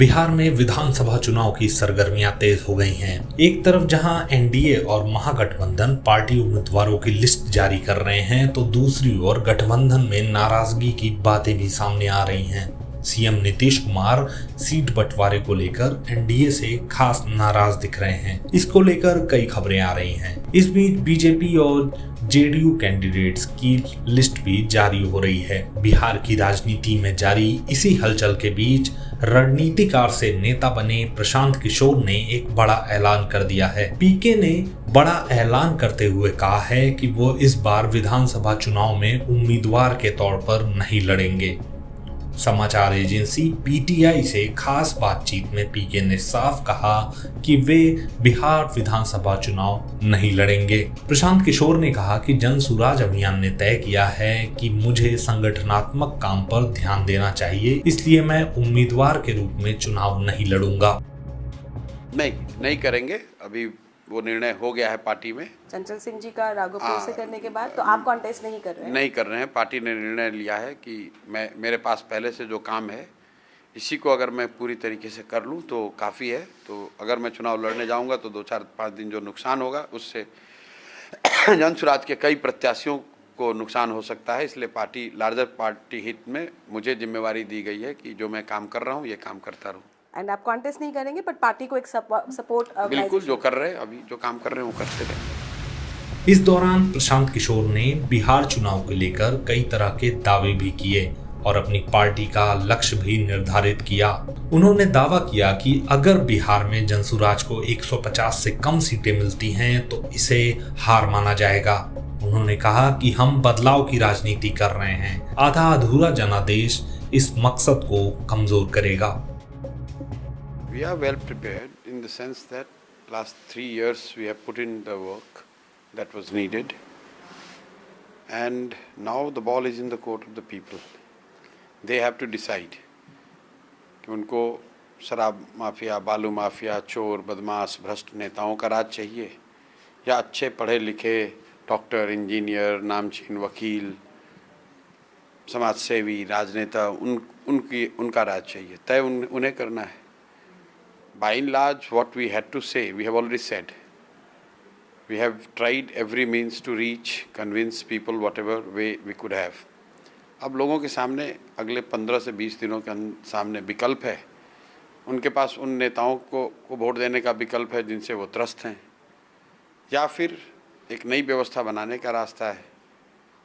बिहार में विधानसभा चुनाव की सरगर्मियां तेज हो गई हैं। एक तरफ जहां एनडीए और महागठबंधन पार्टी उम्मीदवारों की लिस्ट जारी कर रहे हैं, तो दूसरी ओर गठबंधन में नाराजगी की बातें भी सामने आ रही हैं। सीएम नीतीश कुमार सीट बंटवारे को लेकर एनडीए से खास नाराज दिख रहे हैं। इसको लेकर कई खबरें आ रही हैं। इस बीच बीजेपी और जेडीयू कैंडिडेट्स की लिस्ट भी जारी हो रही है। बिहार की राजनीति में जारी इसी हलचल के बीच रणनीतिकार से नेता बने प्रशांत किशोर ने एक बड़ा ऐलान कर दिया है। पीके ने बड़ा ऐलान करते हुए कहा है कि वो इस बार विधानसभा चुनाव में उम्मीदवार के तौर पर नहीं लड़ेंगे। समाचार एजेंसी पीटीआई से खास बातचीत में पीके ने साफ कहा कि वे बिहार विधानसभा चुनाव नहीं लड़ेंगे। प्रशांत किशोर ने कहा कि जन सुराज अभियान ने तय किया है कि मुझे संगठनात्मक काम पर ध्यान देना चाहिए, इसलिए मैं उम्मीदवार के रूप में चुनाव नहीं लड़ूंगा। नहीं करेंगे। अभी वो निर्णय हो गया है पार्टी में। चंचल सिंह जी का राघोपुर से करने के बाद तो आप कॉन्टेस्ट नहीं कर रहे हैं? नहीं कर रहे हैं। पार्टी ने निर्णय लिया है कि मेरे पास पहले से जो काम है इसी को अगर मैं पूरी तरीके से कर लूं तो काफ़ी है। तो अगर मैं चुनाव लड़ने जाऊंगा तो 2-4-5 दिन जो नुकसान होगा उससे जन सुराज के कई प्रत्याशियों को नुकसान हो सकता है। इसलिए पार्टी लार्जर पार्टी हित में मुझे जिम्मेवारी दी गई है कि जो मैं काम कर रहा हूँ ये काम करता रहूँ। एंड आप कॉन्टेस्ट नहीं करेंगे, बट पार्टी को एक सपोर्ट बिल्कुल, जो कर रहे हैं अभी जो काम कर रहे हैं वो करते रहेंगे। इस दौरान प्रशांत किशोर ने बिहार चुनाव को लेकर कई तरह के दावे भी किए और अपनी पार्टी का लक्ष्य भी निर्धारित किया। उन्होंने दावा किया कि अगर बिहार में जनसुराज को 150 से कम सीटें मिलती हैं तो इसे हार माना जाएगा। उन्होंने कहा कि हम बदलाव की राजनीति कर रहे हैं। आधा अधूरा जनादेश इस मकसद को कमजोर करेगा। We are well prepared in the sense that last 3 years we have put in the work that was needed, and now the ball is in the court of the people. They have to decide कि उनको शराब mafia, बालू mafia, चोर, बदमाश, भ्रष्ट नेताओं का राज चाहिए या अच्छे पढ़े लिखे डॉक्टर, इंजीनियर, नामचीन वकील, समाजसेवी, राजनेता उनका राज चाहिए। तय उन्हें करना है। By and large, what we had to say, we have already said. We have tried every means to reach, convince people whatever way we could have. अब लोगों के सामने अगले 15 से 20 दिनों के सामने विकल्प है। उनके पास उन नेताओं को वोट देने का विकल्प है जिनसे वो त्रस्त हैं, या फिर एक नई व्यवस्था बनाने का रास्ता है।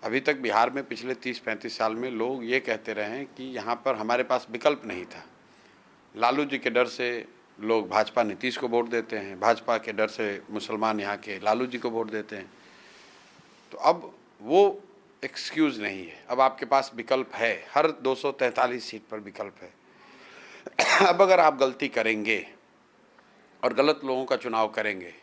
अभी तक बिहार में पिछले 30-35 साल में लोग ये कहते रहे हैं कि यहाँ पर हमारे पास विकल्प नहीं था। लालू जी के डर से लोग भाजपा नीतीश को वोट देते हैं, भाजपा के डर से मुसलमान यहाँ के लालू जी को वोट देते हैं। तो अब वो एक्सक्यूज़ नहीं है। अब आपके पास विकल्प है, हर 243 सीट पर विकल्प है। अब अगर आप गलती करेंगे और गलत लोगों का चुनाव करेंगे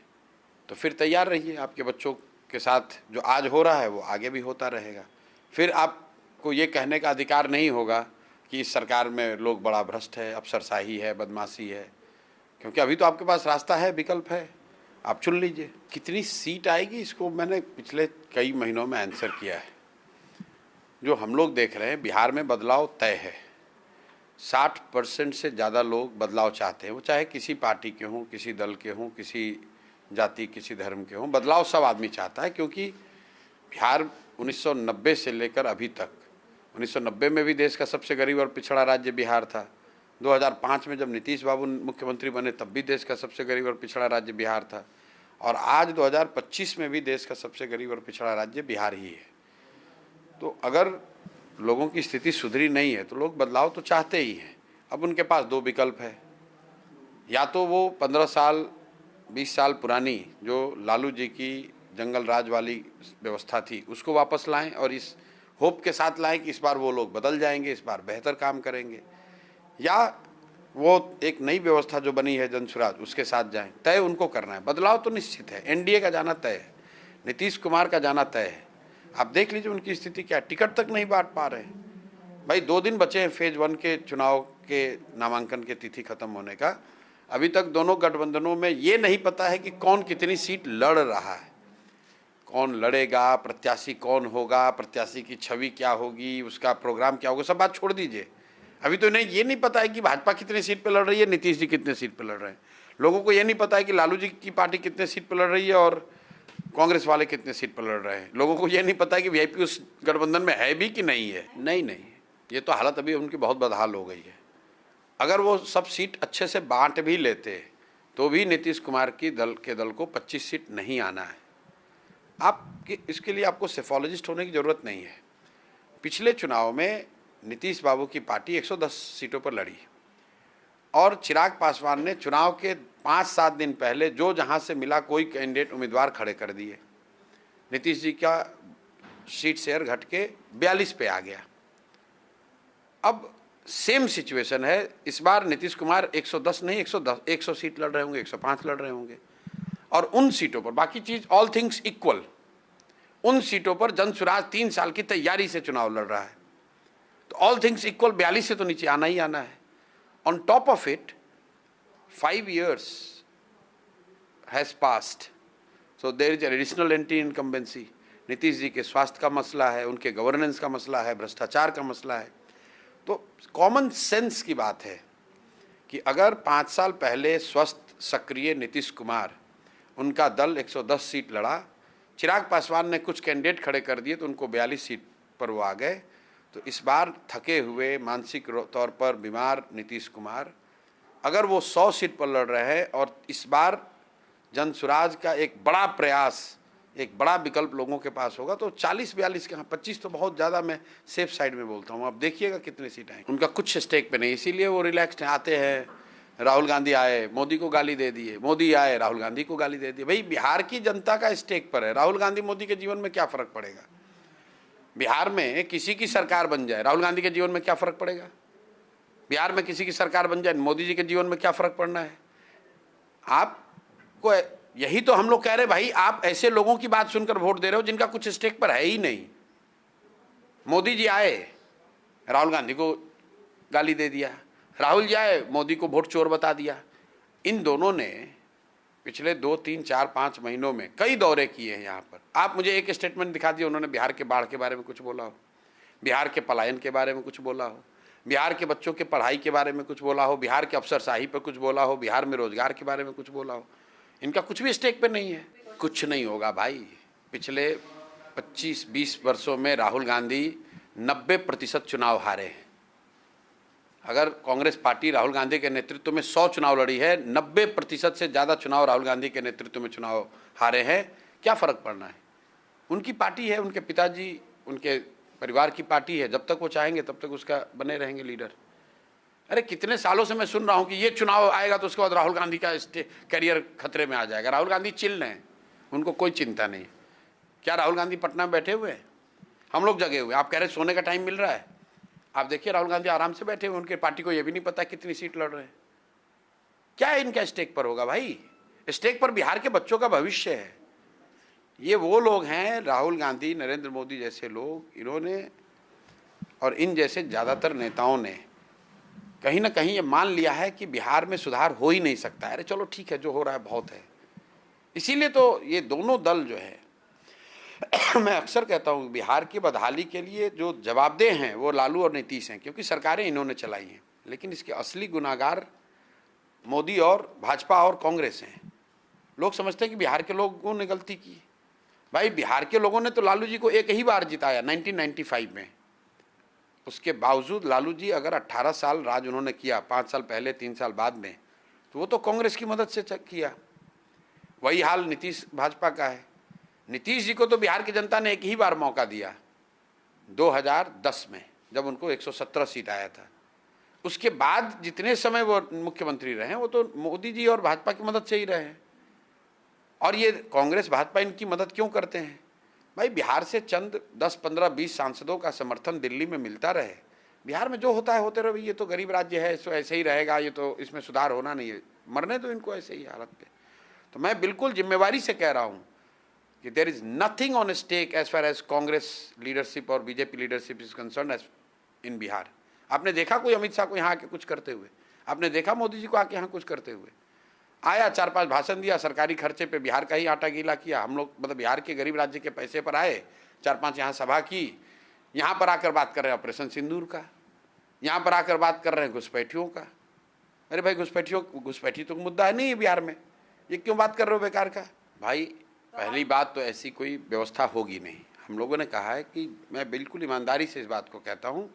तो फिर तैयार रहिए। आपके बच्चों के साथ जो आज हो रहा है वो आगे भी होता रहेगा। फिर आपको ये कहने का अधिकार नहीं होगा कि इस सरकार में लोग बड़ा भ्रष्ट है, अफसरशाही है, बदमाशी है, क्योंकि अभी तो आपके पास रास्ता है, विकल्प है, आप चुन लीजिए। कितनी सीट आएगी इसको मैंने पिछले कई महीनों में आंसर किया है। जो हम लोग देख रहे हैं बिहार में बदलाव तय है। 60% से ज़्यादा लोग बदलाव चाहते हैं, वो चाहे किसी पार्टी के हों, किसी दल के हों, किसी जाति, किसी धर्म के हों। बदलाव सब आदमी चाहता है, क्योंकि बिहार 1990 से लेकर अभी तक, 1990 में भी देश का सबसे गरीब और पिछड़ा राज्य बिहार था। 2005 में जब नीतीश बाबू मुख्यमंत्री बने तब भी देश का सबसे गरीब और पिछड़ा राज्य बिहार था, और आज 2025 में भी देश का सबसे गरीब और पिछड़ा राज्य बिहार ही है। तो अगर लोगों की स्थिति सुधरी नहीं है तो लोग बदलाव तो चाहते ही हैं। अब उनके पास 2 विकल्प है, या तो वो 15 साल 20 साल पुरानी जो लालू जी की जंगल राज वाली व्यवस्था थी उसको वापस लाएं और इस होप के साथ लाएं कि इस बार वो लोग बदल जाएंगे, इस बार बेहतर काम करेंगे, या वो एक नई व्यवस्था जो बनी है जनसुराज उसके साथ जाएं। तय उनको करना है। बदलाव तो निश्चित है। एनडीए का जाना तय है, नीतीश कुमार का जाना तय है। आप देख लीजिए उनकी स्थिति क्या, टिकट तक नहीं बांट पा रहे हैं। भाई 2 दिन बचे हैं फेज 1 के चुनाव के नामांकन के तिथि खत्म होने का। अभी तक दोनों गठबंधनों में ये नहीं पता है कि कौन कितनी सीट लड़ रहा है, कौन लड़ेगा, प्रत्याशी कौन होगा, प्रत्याशी की छवि क्या होगी, उसका प्रोग्राम क्या होगा, सब बात छोड़ दीजिए। अभी तो इन्हें ये नहीं पता है कि भाजपा कितने सीट पे लड़ रही है, नीतीश जी कितने सीट पे लड़ रहे हैं। लोगों को ये नहीं पता है कि लालू जी की पार्टी कितने सीट पे लड़ रही है और कांग्रेस वाले कितने सीट पर लड़ रहे हैं। लोगों को ये नहीं पता है कि वीआईपी उस गठबंधन में है भी कि नहीं है। नहीं, ये तो हालत अभी उनकी बहुत बदहाल हो गई है। अगर वो सब सीट अच्छे से बांट भी लेते तो भी नीतीश कुमार की दल को 25 सीट नहीं आना है। इसके लिए आपको सेफोलॉजिस्ट होने की ज़रूरत नहीं है। पिछले चुनाव में नीतीश बाबू की पार्टी 110 सीटों पर लड़ी और चिराग पासवान ने चुनाव के 5-7 दिन पहले जो जहां से मिला कोई कैंडिडेट उम्मीदवार खड़े कर दिए। नीतीश जी का सीट शेयर घट के 42 पे आ गया। अब सेम सिचुएशन है। इस बार नीतीश कुमार 110 नहीं 100 सीट लड़ रहे होंगे, 105 लड़ रहे होंगे और उन सीटों पर बाकी चीज ऑल थिंग्स इक्वल, उन सीटों पर जनसुराज 3 साल की तैयारी से चुनाव लड़ रहा है। तो ऑल थिंग्स इक्वल 42 से तो नीचे आना ही आना है। On top of it 5 years has passed, so there is an additional anti-incumbency। Nitish ji के स्वास्थ्य का मसला है, उनके गवर्नेंस का मसला है, भ्रष्टाचार का मसला है। तो कॉमन सेंस की बात है कि अगर 5 साल पहले स्वस्थ सक्रिय नीतीश कुमार, उनका दल 110 सीट लड़ा, चिराग पासवान ने कुछ कैंडिडेट खड़े कर दिए तो उनको 42 सीट पर वो आ गए। तो इस बार थके हुए, मानसिक तौर पर बीमार नीतीश कुमार अगर वो 100 सीट पर लड़ रहे हैं और इस बार जनसुराज का एक बड़ा प्रयास, एक बड़ा विकल्प लोगों के पास होगा तो 40-42 के, हाँ 25 तो बहुत ज़्यादा मैं सेफ साइड में बोलता हूँ। अब देखिएगा कितनी सीट आएंगी। उनका कुछ स्टेक पे नहीं, इसीलिए वो रिलैक्स्ड हैं। आते हैं, राहुल गांधी आए, मोदी को गाली दे दिए, मोदी आए, राहुल गांधी को गाली दे दिए। भाई बिहार की जनता का स्टेक पर है। राहुल गांधी मोदी के जीवन में क्या फ़र्क पड़ेगा? बिहार में किसी की सरकार बन जाए, राहुल गांधी के जीवन में क्या फ़र्क पड़ेगा? बिहार में किसी की सरकार बन जाए, मोदी जी के जीवन में क्या फ़र्क पड़ना है? आपको यही तो हम लोग कह रहे भाई, आप ऐसे लोगों की बात सुनकर वोट दे रहे हो जिनका कुछ स्टेक पर है ही नहीं। मोदी जी आए, राहुल गांधी को गाली दे दिया, राहुल जी आए, मोदी को वोट चोर बता दिया। इन दोनों ने पिछले 2, 3, 4, 5 महीनों में कई दौरे किए हैं यहाँ पर। आप मुझे एक स्टेटमेंट दिखा दिए उन्होंने बिहार के बाढ़ के बारे में कुछ बोला हो, बिहार के पलायन के बारे में कुछ बोला हो, बिहार के बच्चों के पढ़ाई के बारे में कुछ बोला हो, बिहार के अफसरशाही पर कुछ बोला हो, बिहार में रोजगार के बारे में कुछ बोला हो। इनका कुछ भी स्टेक पे नहीं है। कुछ नहीं होगा भाई। पिछले 25-20 वर्षों में राहुल गांधी 90% चुनाव हारे हैं। अगर कांग्रेस पार्टी राहुल गांधी के नेतृत्व में 100 चुनाव लड़ी है, 90% से ज़्यादा चुनाव राहुल गांधी के नेतृत्व में चुनाव हारे हैं। क्या फ़र्क पड़ना है? उनकी पार्टी है, उनके पिताजी, उनके परिवार की पार्टी है। जब तक वो चाहेंगे तब तक उसका बने रहेंगे लीडर। अरे कितने सालों से मैं सुन रहा हूँ कि ये चुनाव आएगा तो उसके बाद राहुल गांधी का करियर खतरे में आ जाएगा। राहुल गांधी चिल हैं, उनको कोई चिंता नहीं। क्या राहुल गांधी पटना में बैठे हुए हैं? हम लोग जगे हुए। आप कह रहे सोने का टाइम मिल रहा है, आप देखिए राहुल गांधी आराम से बैठे हुए। उनके पार्टी को ये भी नहीं पता कितनी सीट लड़ रहे हैं। क्या इनका स्टेक पर होगा भाई? स्टेक पर बिहार के बच्चों का भविष्य है। ये वो लोग हैं, राहुल गांधी, नरेंद्र मोदी जैसे लोग, इन्होंने और इन जैसे ज़्यादातर नेताओं ने कहीं ना कहीं ये मान लिया है कि बिहार में सुधार हो ही नहीं सकता। अरे चलो ठीक है, जो हो रहा है बहुत है। इसीलिए तो ये दोनों दल जो है मैं अक्सर कहता हूँ बिहार की बदहाली के लिए जो जवाबदेह हैं वो लालू और नीतीश हैं, क्योंकि सरकारें इन्होंने चलाई हैं। लेकिन इसके असली गुनाहगार मोदी और भाजपा और कांग्रेस हैं। लोग समझते हैं कि बिहार के लोगों ने गलती की। भाई बिहार के लोगों ने तो लालू जी को एक ही बार जिताया 1995 में। उसके बावजूद लालू जी अगर 18 साल राज उन्होंने किया, 5 साल पहले 3 साल बाद में, तो वो तो कांग्रेस की मदद से किया। वही हाल नीतीश भाजपा का है। नीतीश जी को तो बिहार की जनता ने एक ही बार मौका दिया 2010 में, जब उनको 117 सीट आया था। उसके बाद जितने समय वो मुख्यमंत्री रहे वो तो मोदी जी और भाजपा की मदद से ही रहे हैं। और ये कांग्रेस भाजपा इनकी मदद क्यों करते हैं? भाई बिहार से चंद 10, 15, 20 सांसदों का समर्थन दिल्ली में मिलता रहे। बिहार में जो होता है होते रहे। ये तो गरीब राज्य है, इसको ऐसे ही रहेगा, ये तो इसमें सुधार होना नहीं है, मरने दो इनको ऐसे ही हालत पे। तो मैं बिल्कुल जिम्मेवारी से कह रहा हूँ कि there is nothing on stake as far as Congress leadership और BJP leadership is concern as in Bihar. आपने देखा कोई अमित शाह को यहाँ आके कुछ करते हुए? आपने देखा मोदी जी को आके यहाँ कुछ करते हुए? आया, 4-5 भाषण दिया, सरकारी खर्चे पे बिहार का ही आटा गीला किया। हम लोग मतलब बिहार के गरीब राज्य के पैसे पर आए, 4-5 यहाँ सभा की, यहाँ पर आकर बात कर रहे हैं ऑपरेशन सिंदूर का। यहाँ पर आकर बात कर रहे हैं घुसपैठियों का। अरे भाई घुसपैठी तो मुद्दा है नहीं है बिहार में, ये क्यों बात कर रहे हो बेकार का? भाई पहली बात तो ऐसी कोई व्यवस्था होगी नहीं। हम लोगों ने कहा है कि मैं बिल्कुल ईमानदारी से इस बात को कहता हूँ,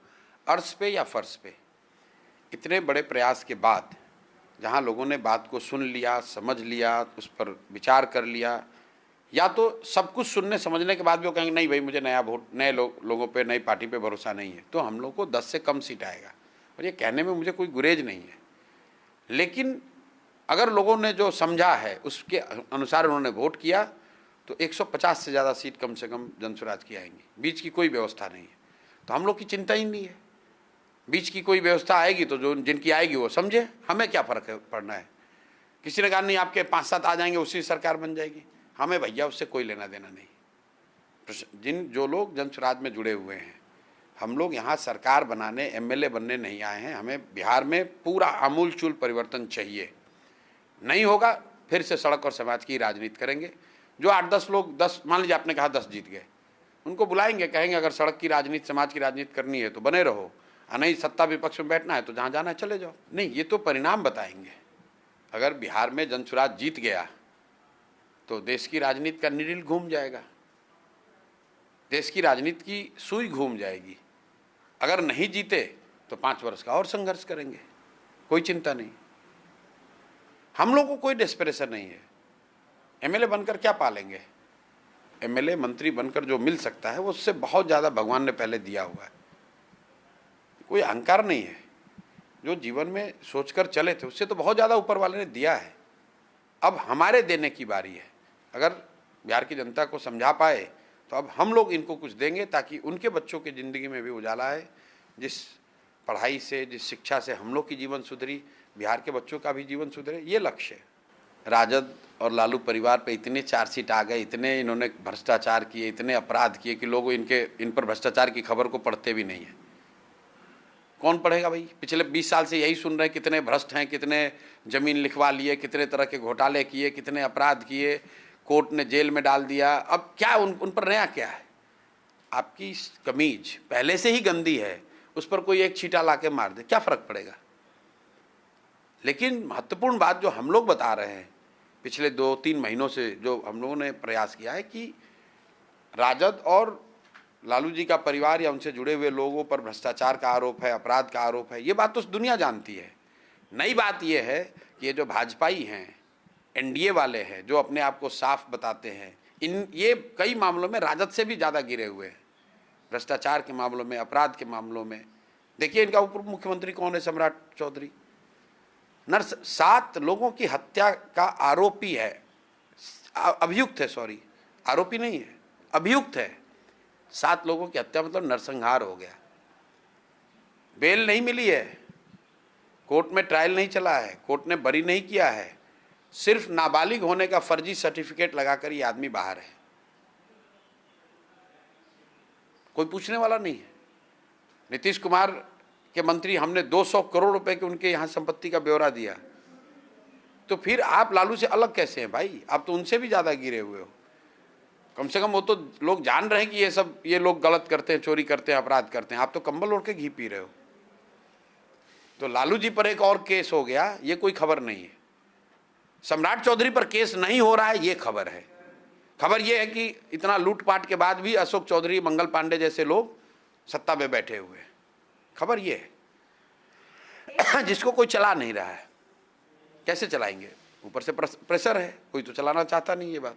अर्ज पे या फर्श पे इतने बड़े प्रयास के बाद जहाँ लोगों ने बात को सुन लिया, समझ लिया, उस पर विचार कर लिया, या तो सब कुछ सुनने समझने के बाद भी वो कहेंगे नहीं भाई मुझे नए लोगों पे, नई पार्टी पे भरोसा नहीं है, तो हम लोग को 10 से कम सीट आएगा। और ये कहने में मुझे कोई गुरेज नहीं है, लेकिन अगर लोगों ने जो समझा है उसके अनुसार उन्होंने वोट किया तो 150 से ज़्यादा सीट कम से कम जनस्वराज की आएंगी। बीच की कोई व्यवस्था नहीं है, तो हम लोग की चिंता ही नहीं है। बीच की कोई व्यवस्था आएगी तो जो जिनकी आएगी वो समझे, हमें क्या फ़र्क पड़ना है। किसी ने कहा नहीं आपके 5-7 आ जाएंगे उसी सरकार बन जाएगी, हमें भैया उससे कोई लेना देना नहीं। जो लोग जनस्वराज में जुड़े हुए हैं, हम लोग यहाँ सरकार बनाने, MLA बनने नहीं आए हैं। हमें बिहार में पूरा आमूल-चूल परिवर्तन चाहिए। नहीं होगा फिर से सड़क और समाज की राजनीति करेंगे। जो 8-10 लोग, 10 मान लीजिए आपने कहा 10 जीत गए, उनको बुलाएंगे, कहेंगे अगर सड़क की राजनीति, समाज की राजनीति करनी है तो बने रहो, नहीं सत्ता विपक्ष में बैठना है तो जहाँ जाना है चले जाओ। नहीं, ये तो परिणाम बताएंगे। अगर बिहार में जनस्वराज जीत गया तो देश की राजनीति का निडिल घूम जाएगा, देश की राजनीति की सुई घूम जाएगी। अगर नहीं जीते तो 5 वर्ष का और संघर्ष करेंगे, कोई चिंता नहीं। हम लोगों को कोई डेस्परेशन नहीं है। MLA बनकर क्या पालेंगे? MLA मंत्री बनकर जो मिल सकता है वो उससे बहुत ज़्यादा भगवान ने पहले दिया हुआ है। कोई अहंकार नहीं है। जो जीवन में सोचकर चले थे उससे तो बहुत ज़्यादा ऊपर वाले ने दिया है। अब हमारे देने की बारी है। अगर बिहार की जनता को समझा पाए तो अब हम लोग इनको कुछ देंगे ताकि उनके बच्चों की ज़िंदगी में भी उजाला है। जिस पढ़ाई से, जिस शिक्षा से हम लोग की जीवन सुधरी, बिहार के बच्चों का भी जीवन सुधरे, ये लक्ष्य है। राजद और लालू परिवार पे इतने चार्जशीट आ गए, इतने इन्होंने भ्रष्टाचार किए, इतने अपराध किए कि लोग इन पर भ्रष्टाचार की खबर को पढ़ते भी नहीं है। कौन पढ़ेगा भाई? पिछले 20 साल से यही सुन रहे हैं कितने भ्रष्ट हैं, कितने ज़मीन लिखवा लिए, कितने तरह के घोटाले किए, कितने अपराध किए, कोर्ट ने जेल में डाल दिया। अब क्या उन पर नया क्या है? आपकी कमीज पहले से ही गंदी है, उस पर कोई एक छींटा ला के मार दे, क्या फ़र्क पड़ेगा? लेकिन महत्वपूर्ण बात जो हम लोग बता रहे हैं पिछले 2-3 महीनों से, जो हम लोगों ने प्रयास किया है कि राजद और लालू जी का परिवार या उनसे जुड़े हुए लोगों पर भ्रष्टाचार का आरोप है, अपराध का आरोप है, ये बात तो दुनिया जानती है। नई बात ये है कि ये जो भाजपाई हैं, NDA वाले हैं, जो अपने आप को साफ बताते हैं, ये कई मामलों में राजद से भी ज़्यादा गिरे हुए हैं। भ्रष्टाचार के मामलों में, अपराध के मामलों में। देखिए इनका उप मुख्यमंत्री कौन है? सम्राट चौधरी। 7 लोगों की हत्या का आरोपी है, अभियुक्त है, सॉरी आरोपी नहीं है, अभियुक्त है। 7 लोगों की हत्या मतलब नरसंहार हो गया। बेल नहीं मिली है, कोर्ट में ट्रायल नहीं चला है, कोर्ट ने बरी नहीं किया है, सिर्फ नाबालिग होने का फर्जी सर्टिफिकेट लगाकर ये आदमी बाहर है। कोई पूछने वाला नहीं है। नीतीश कुमार के मंत्री, हमने 200 करोड़ रुपए के उनके यहाँ संपत्ति का ब्यौरा दिया, तो फिर आप लालू से अलग कैसे हैं भाई? आप तो उनसे भी ज़्यादा गिरे हुए हो। कम से कम वो तो लोग जान रहे हैं कि ये लोग गलत करते हैं, चोरी करते हैं, अपराध करते हैं। आप तो कंबल ओढ़ के घी पी रहे हो। तो लालू जी पर एक और केस हो गया, ये कोई खबर नहीं है। सम्राट चौधरी पर केस नहीं हो रहा है, ये खबर है। खबर ये है कि इतना लूटपाट के बाद भी अशोक चौधरी, मंगल पांडे जैसे लोग सत्ता में बैठे हुए हैं। खबर ये है। जिसको कोई चला नहीं रहा है, कैसे चलाएंगे? ऊपर से प्रेशर है, कोई तो चलाना चाहता नहीं। ये बात,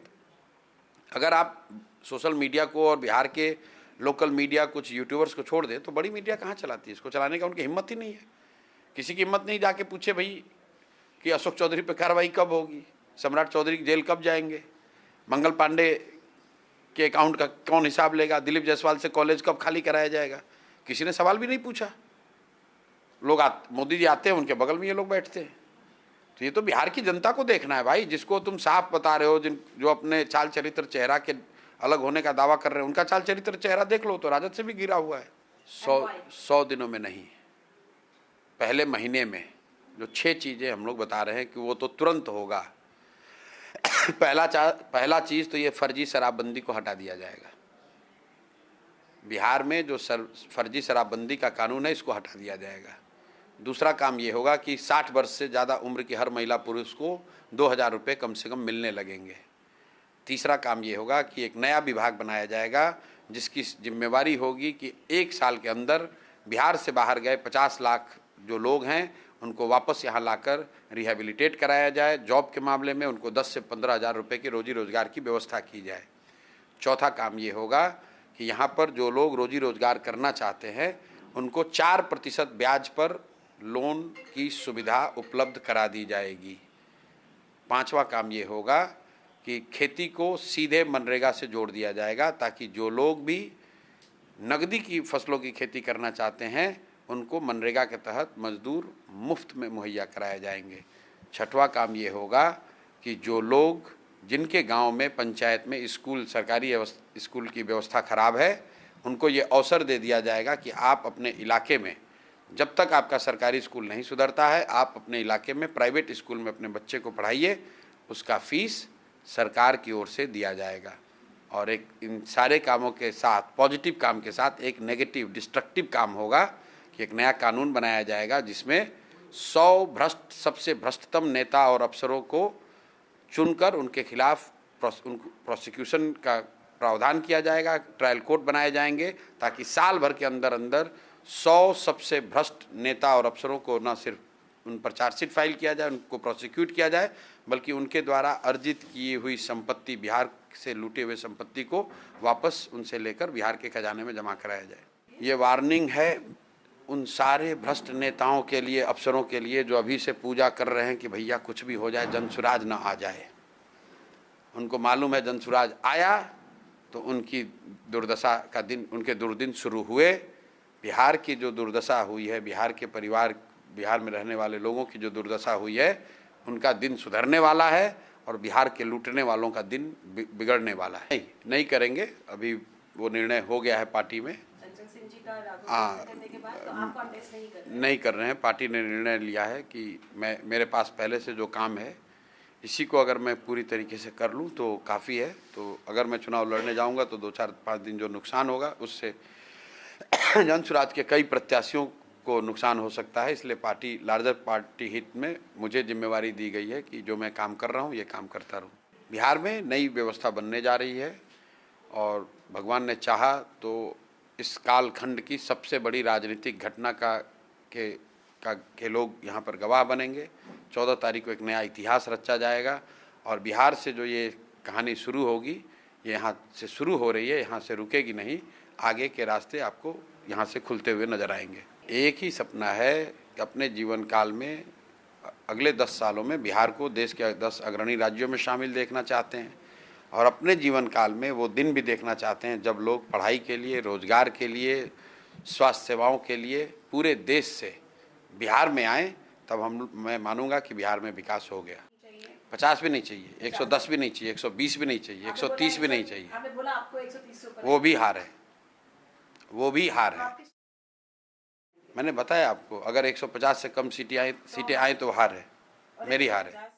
अगर आप सोशल मीडिया को और बिहार के लोकल मीडिया, कुछ यूट्यूबर्स को छोड़ दें तो बड़ी मीडिया कहाँ चलाती है? इसको चलाने का उनकी हिम्मत ही नहीं है। किसी की हिम्मत नहीं जाके पूछे भाई कि अशोक चौधरी पे कार्रवाई कब होगी, सम्राट चौधरी जेल कब जाएंगे, मंगल पांडे के अकाउंट का कौन हिसाब लेगा, दिलीप जायसवाल से कॉलेज कब खाली कराया जाएगा। किसी ने सवाल भी नहीं पूछा। लोग मोदी जी आते हैं, उनके बगल में ये लोग बैठते हैं। तो ये तो बिहार की जनता को देखना है भाई। जिसको तुम साफ बता रहे हो, जो अपने चाल चरित्र चेहरा के अलग होने का दावा कर रहे हैं, उनका चाल चरित्र चेहरा देख लो तो राजद से भी गिरा हुआ है। 100 दिनों में नहीं, पहले महीने में जो 6 चीज़ें हम लोग बता रहे हैं कि वो तो तुरंत होगा। पहला चीज़ तो ये फर्जी शराबबंदी को हटा दिया जाएगा। बिहार में जो फर्जी शराबबंदी का कानून है इसको हटा दिया जाएगा। दूसरा काम ये होगा कि 60 वर्ष से ज़्यादा उम्र की हर महिला पुरुष को 2000 रुपये कम से कम मिलने लगेंगे। तीसरा काम ये होगा कि एक नया विभाग बनाया जाएगा जिसकी जिम्मेवारी होगी कि 1 साल के अंदर बिहार से बाहर गए 50 लाख जो लोग हैं उनको वापस यहाँ लाकर रिहेबिलिटेट कराया जाए। जॉब के मामले में उनको 10 से 15 हज़ार रुपये की रोजी रोज़गार की व्यवस्था की जाए। चौथा काम ये होगा कि यहाँ पर जो लोग रोजी रोज़गार करना चाहते हैं उनको 4% ब्याज पर लोन की सुविधा उपलब्ध करा दी जाएगी। पांचवा काम ये होगा कि खेती को सीधे मनरेगा से जोड़ दिया जाएगा ताकि जो लोग भी नकदी की फसलों की खेती करना चाहते हैं उनको मनरेगा के तहत मजदूर मुफ्त में मुहैया कराए जाएंगे। छठवां काम ये होगा कि जो लोग जिनके गांव में पंचायत में स्कूल सरकारी स्कूल की व्यवस्था खराब है उनको ये अवसर दे दिया जाएगा कि आप अपने इलाके में जब तक आपका सरकारी स्कूल नहीं सुधरता है आप अपने इलाके में प्राइवेट स्कूल में अपने बच्चे को पढ़ाइए, उसका फीस सरकार की ओर से दिया जाएगा। और एक इन सारे कामों के साथ पॉजिटिव काम के साथ एक नेगेटिव डिस्ट्रक्टिव काम होगा कि एक नया कानून बनाया जाएगा जिसमें 100 सबसे भ्रष्टतम नेता और अफसरों को चुनकर उनके खिलाफ प्रोसिक्यूशन का प्रावधान किया जाएगा, ट्रायल कोर्ट बनाए जाएंगे ताकि साल भर के अंदर अंदर 100 सबसे भ्रष्ट नेता और अफसरों को न सिर्फ उन पर चार्जशीट फाइल किया जाए, उनको प्रोसिक्यूट किया जाए, बल्कि उनके द्वारा अर्जित की हुई संपत्ति, बिहार से लूटे हुए संपत्ति को वापस उनसे लेकर बिहार के खजाने में जमा कराया जाए। ये वार्निंग है उन सारे भ्रष्ट नेताओं के लिए, अफसरों के लिए जो अभी से पूजा कर रहे हैं कि भैया कुछ भी हो जाए जनसुराज ना आ जाए। उनको मालूम है जनसुराज आया तो उनकी दुर्दशा का दिन, उनके दुर्दिन शुरू हुए। बिहार की जो दुर्दशा हुई है, बिहार के परिवार, बिहार में रहने वाले लोगों की जो दुर्दशा हुई है, उनका दिन सुधरने वाला है और बिहार के लूटने वालों का दिन बिगड़ने वाला है। नहीं करेंगे, अभी वो निर्णय हो गया है पार्टी में। हाँ, नहीं कर रहे हैं। पार्टी ने निर्णय लिया है कि मेरे पास पहले से जो काम है इसी को अगर मैं पूरी तरीके से कर लूँ तो काफ़ी है। तो अगर मैं चुनाव लड़ने जाऊँगा तो 2-4-5 दिन जो नुकसान होगा उससे जनसुराज के कई प्रत्याशियों को नुकसान हो सकता है। इसलिए पार्टी लार्जर पार्टी हित में मुझे जिम्मेवारी दी गई है कि जो मैं काम कर रहा हूँ ये काम करता रहूँ। बिहार में नई व्यवस्था बनने जा रही है और भगवान ने चाहा तो इस कालखंड की सबसे बड़ी राजनीतिक घटना के लोग यहाँ पर गवाह बनेंगे। 14 तारीख को एक नया इतिहास रचा जाएगा और बिहार से जो ये कहानी शुरू होगी, ये यहाँ से शुरू हो रही है, यहाँ से रुकेगी नहीं। आगे के रास्ते आपको यहाँ से खुलते हुए नजर आएंगे। एक ही सपना है कि अपने जीवन काल में अगले 10 सालों में बिहार को देश के 10 अग्रणी राज्यों में शामिल देखना चाहते हैं और अपने जीवन काल में वो दिन भी देखना चाहते हैं जब लोग पढ़ाई के लिए, रोजगार के लिए, स्वास्थ्य सेवाओं के लिए पूरे देश से बिहार में आए। तब मैं मानूंगा कि बिहार में विकास हो गया। 50 भी नहीं चाहिए, 110 भी नहीं चाहिए, 120 भी नहीं चाहिए, 130 भी नहीं चाहिए। आपने बोला आपको 130 वो भी हार है, वो भी हार है। मैंने बताया आपको, अगर 150 से कम सीटें आए तो हार है, मेरी हार है।